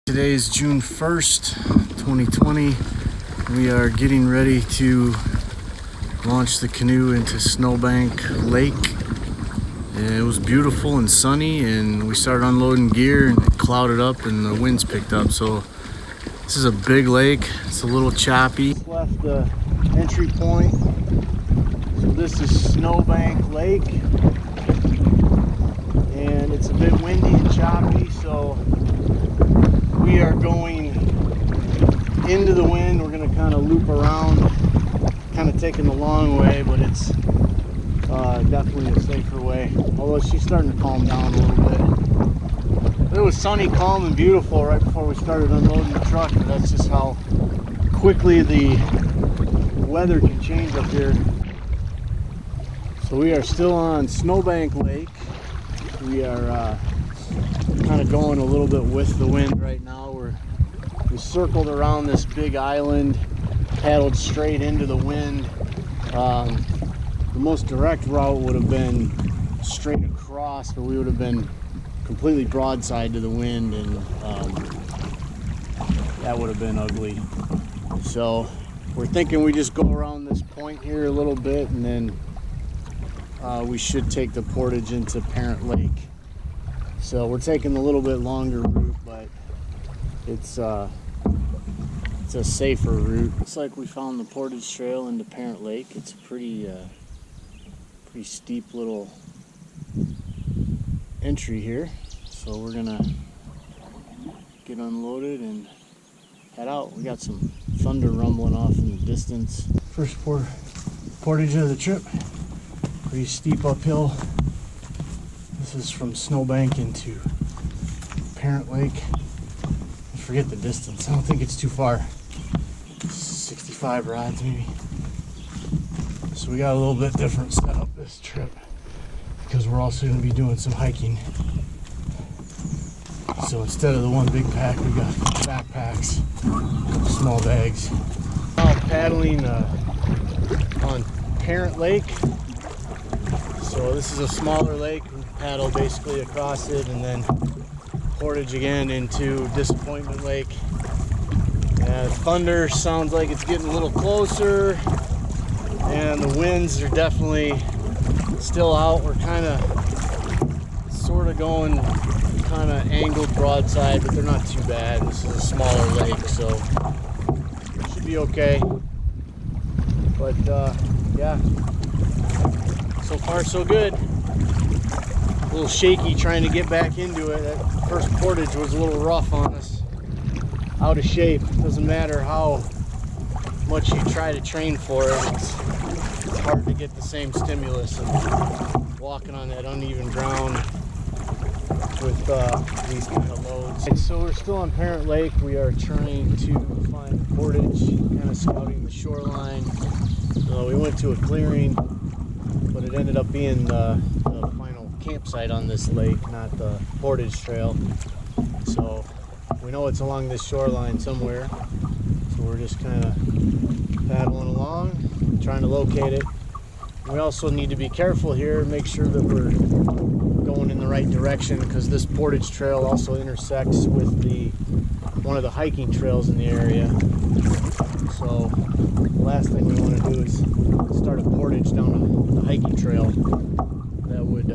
Today is June 1st, 2020. We are getting ready to launch the canoe into Snowbank Lake. And it was beautiful and sunny, and we started unloading gear and it clouded up and the winds picked up. So this is a big lake. It's a little choppy. Just left the entry point. So this is Snowbank Lake, and it's a bit windy and choppy, so we are going into the wind. We're going to kind of loop around, kind of taking the long way, but it's definitely a safer way. Although she's starting to calm down a little bit. It was sunny, calm, and beautiful right before we started unloading the truck, but that's just how quickly the weather can change up here. So we are still on Snowbank Lake. We are kind of going a little bit with the wind right now. We circled around this big island, paddled straight into the wind. The most direct route would have been straight across, but we would have been completely broadside to the wind, and that would have been ugly. So we're thinking we just go around this point here a little bit, and then we should take the portage into Parent Lake. So we're taking a little bit longer route, but it's a safer route. Looks like we found the portage trail into Parent Lake. It's a pretty steep little entry here. So we're gonna get unloaded and head out. We got some thunder rumbling off in the distance. First portage of the trip. Pretty steep uphill. This is from Snowbank into Parent Lake. I forget the distance. I don't think it's too far. 65 rods maybe. So we got a little bit different setup this trip because we're also going to be doing some hiking. So instead of the one big pack, we got backpacks, small bags. Now paddling on Parent Lake. So this is a smaller lake. We paddle basically across it and then portage again into Disappointment Lake. Yeah, thunder sounds like it's getting a little closer, and the winds are definitely still out. We're kind of sort of going kind of angled broadside, but they're not too bad. This is a smaller lake, so it should be okay. But yeah, so far so good. A little shaky trying to get back into it. That first portage was a little rough on us. Out of shape. Doesn't matter how much you try to train for it. It's hard to get the same stimulus of walking on that uneven ground with these kind of loads. So we're still on Parent Lake. We are trying to find portage, kind of scouting the shoreline. We went to a clearing, but it ended up being the final campsite on this lake, not the portage trail. So we know it's along this shoreline somewhere. So we're just kind of paddling along, trying to locate it. We also need to be careful here and make sure that we're going in the right direction, because this portage trail also intersects with one of the hiking trails in the area. So the last thing we want to do is start a portage down a hiking trail. That would,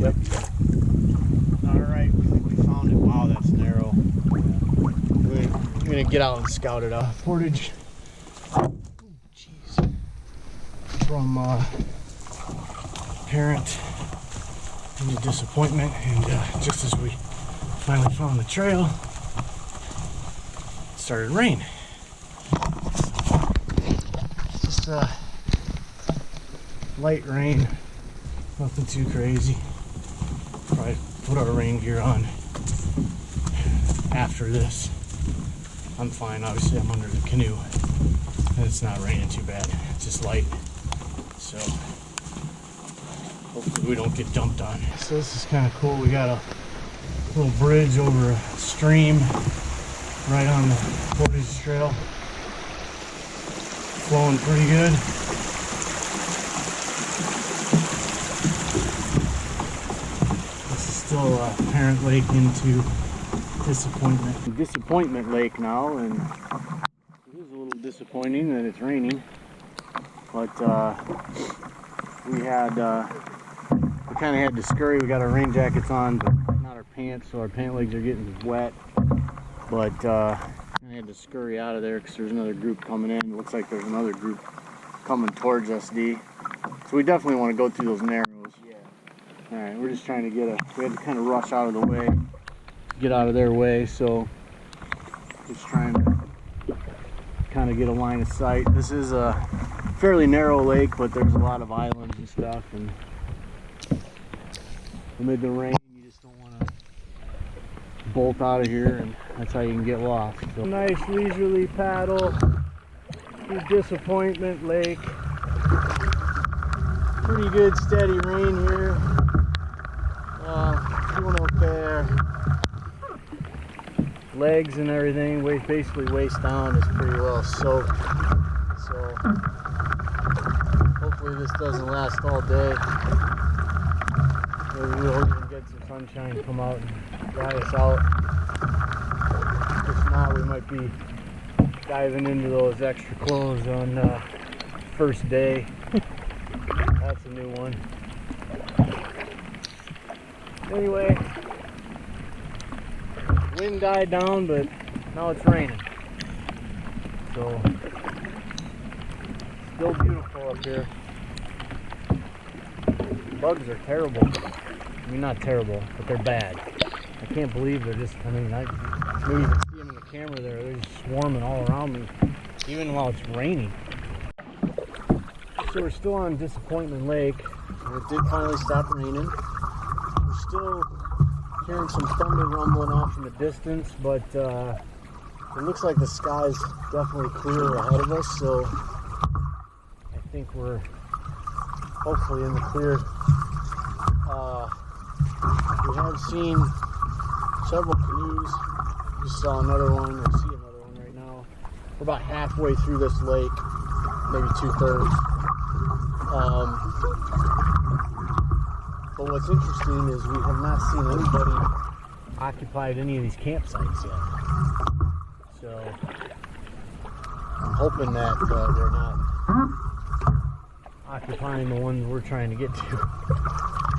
yep. Alright, I think we found it. Wow, that's narrow. We're gonna get out and scout it out. Portage, jeez, from Parent into Disappointment, and just as we finally found the trail, it started to rain. Just light rain, nothing too crazy. Probably put our rain gear on after this. I'm fine, obviously I'm under the canoe and it's not raining too bad, it's just light. So hopefully we don't get dumped on. So this is kind of cool. We got a little bridge over a stream right on the portage trail. Flowing pretty good. This is still Parent Lake into Disappointment Lake now, and it is a little disappointing that it's raining. But we kind of had to scurry. We got our rain jackets on, but not our pants, so our pant legs are getting wet. But I had to scurry out of there because there's another group coming in. It looks like there's another group coming towards SD. So we definitely want to go through those narrows. Yeah. All right, we're just trying to we had to kind of rush out of the way, get out of their way. So just trying to kind of get a line of sight. This is a fairly narrow lake, but there's a lot of islands and stuff. And amid the rain, you just don't want to bolt out of here, and that's how you can get lost. So nice leisurely paddle through Disappointment Lake. Pretty good steady rain here. Doing okay. Legs and everything, basically waist down, is pretty well soaked. So hopefully this doesn't last all day. Maybe we'll even get some sunshine, come out and dry us out. If not, we might be diving into those extra clothes on first day. That's a new one. Anyway, wind died down, but now it's raining. So, still beautiful up here. Bugs are terrible. I mean, not terrible, but they're bad. I can't believe they're just, maybe you can see them in the camera there. They're just swarming all around me, even while it's raining. So we're still on Disappointment Lake. It did finally stop raining. We're still hearing some thunder rumbling off in the distance, but it looks like the sky's definitely clear ahead of us, so I think we're hopefully in the clear. We have seen several canoes. Just saw another one, or see another one right now. We're about halfway through this lake, maybe 2/3. But what's interesting is we have not seen anybody occupied any of these campsites yet. So I'm hoping that they're not occupying the ones we're trying to get to.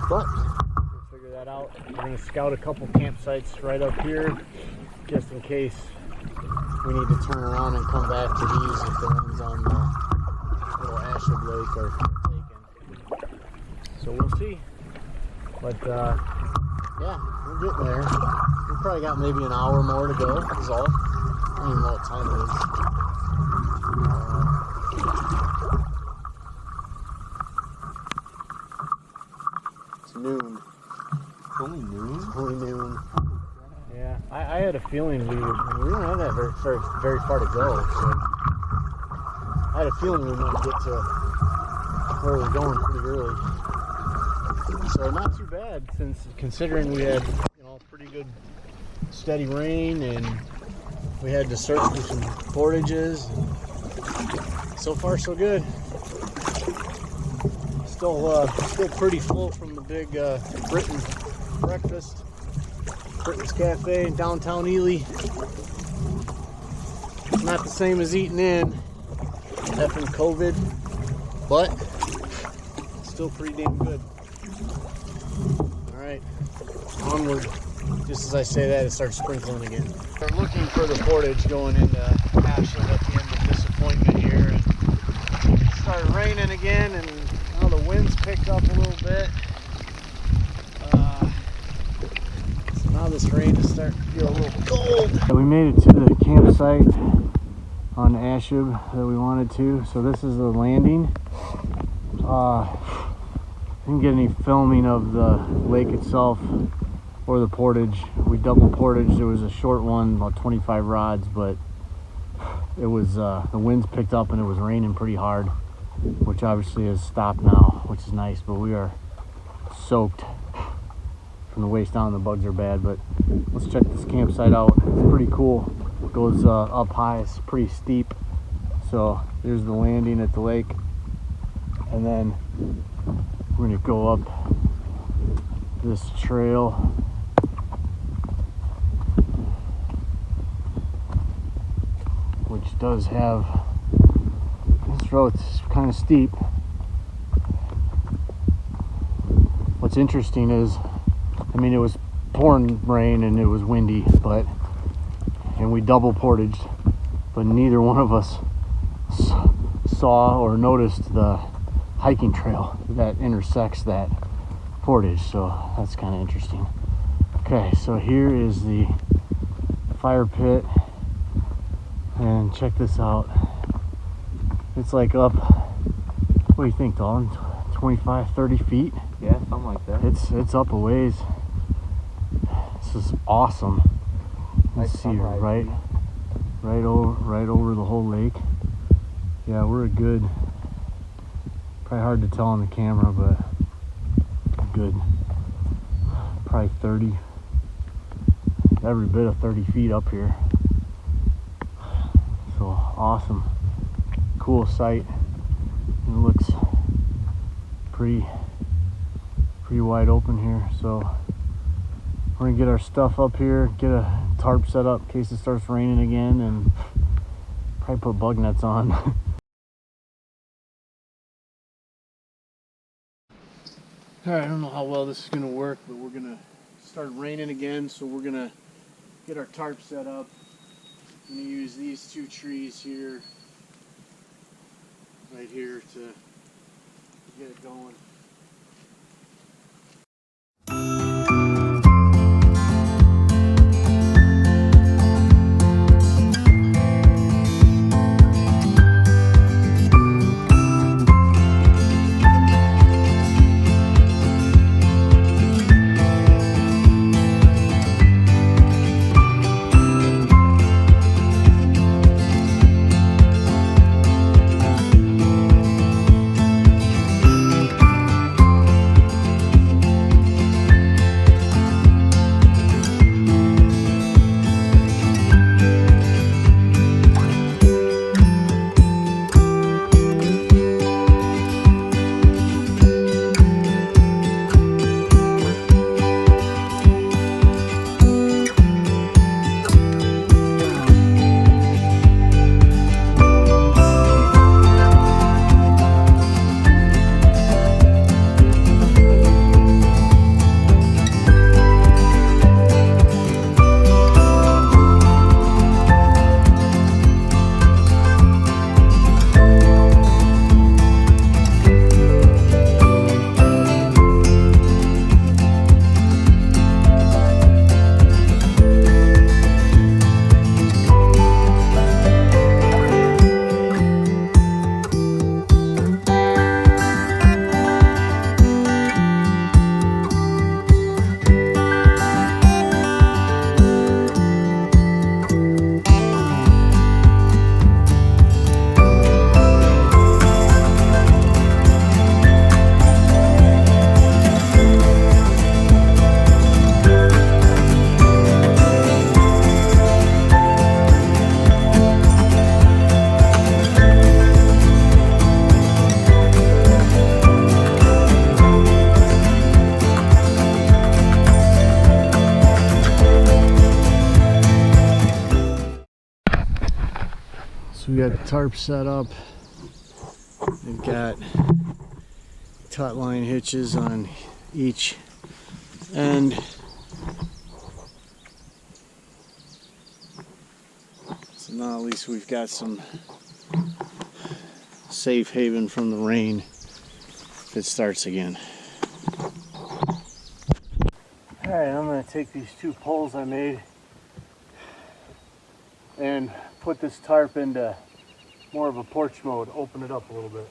But we'll figure that out. We're going to scout a couple campsites right up here, just in case we need to turn around and come back to these if the ones on the little Ahsub Lake are taken. So we'll see. But yeah, we're getting there. We probably got maybe an hour more to go, is all. I don't even know what time it is. It's noon. It's only noon? It's only noon. Yeah, I had a feeling we don't have that very far to go, so I had a feeling we might get to where we're going pretty early. So not too bad, considering we had pretty good steady rain, and we had to search for some portages. So far so good. Still pretty full from the big Britain breakfast. Britain's Cafe in downtown Ely. It's not the same as eating in, effing COVID, but still pretty damn good. Alright, onward. Just as I say that, it starts sprinkling again. We're looking for the portage going into Ahsub at the end of Disappointment here. And it started raining again, and now the wind's picked up a little bit. So now this rain is starting to feel a little cold. We made it to the campsite on Ahsub that we wanted to. So this is the landing. Didn't get any filming of the lake itself or the portage. We double portaged. It was a short one, about 25 rods, but it was the winds picked up and it was raining pretty hard, which obviously has stopped now, which is nice. But we are soaked from the waist down. The bugs are bad, but let's check this campsite out. It's pretty cool. It goes up high. It's pretty steep. So there's the landing at the lake, and then we're gonna go up this trail which does have, this road's kind of steep. What's interesting is, I mean, it was pouring rain and it was windy, and we double portaged, but neither one of us saw or noticed the hiking trail that intersects that portage, so that's kind of interesting. Okay, so here is the fire pit, and check this out. It's like up, what do you think, Dalton? 25, 30 feet? Yeah, something like that. It's up a ways. This is awesome. Let's see, right over the whole lake. Yeah, we're a good, probably hard to tell on the camera, but a good, probably 30, every bit of 30 feet up here. So awesome, cool sight. It looks pretty wide open here. So we're gonna get our stuff up here, get a tarp set up in case it starts raining again, and probably put bug nets on. All right, I don't know how well this is gonna work, but we're gonna start raining again, so we're gonna get our tarp set up. I'm gonna use these two trees here, right here, to get it going. So we got the tarp set up. We've got taut line hitches on each end. So now at least we've got some safe haven from the rain if it starts again. Alright, I'm going to take these two poles I made and put this tarp into more of a porch mode, open it up a little bit.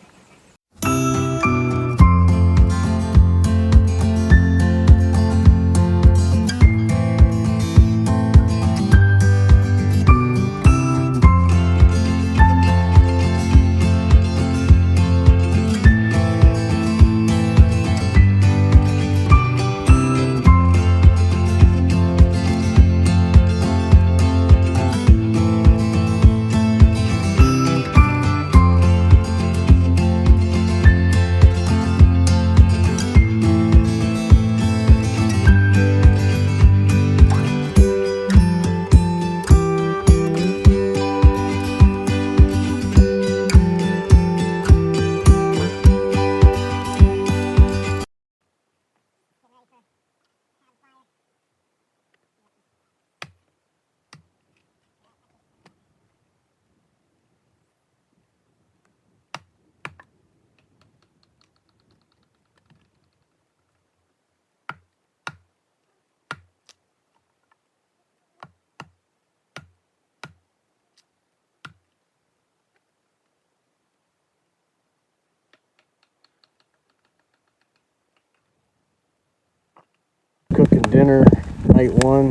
dinner, night one.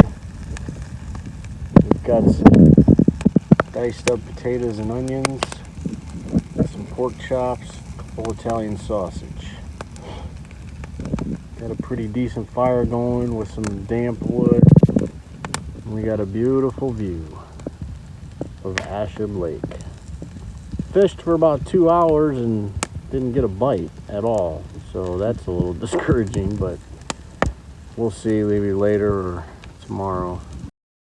We've got some diced up potatoes and onions, some pork chops, a couple Italian sausage. Got a pretty decent fire going with some damp wood. And we got a beautiful view of Ahsub Lake. Fished for about 2 hours and didn't get a bite at all, so that's a little discouraging, but we'll see maybe later or tomorrow.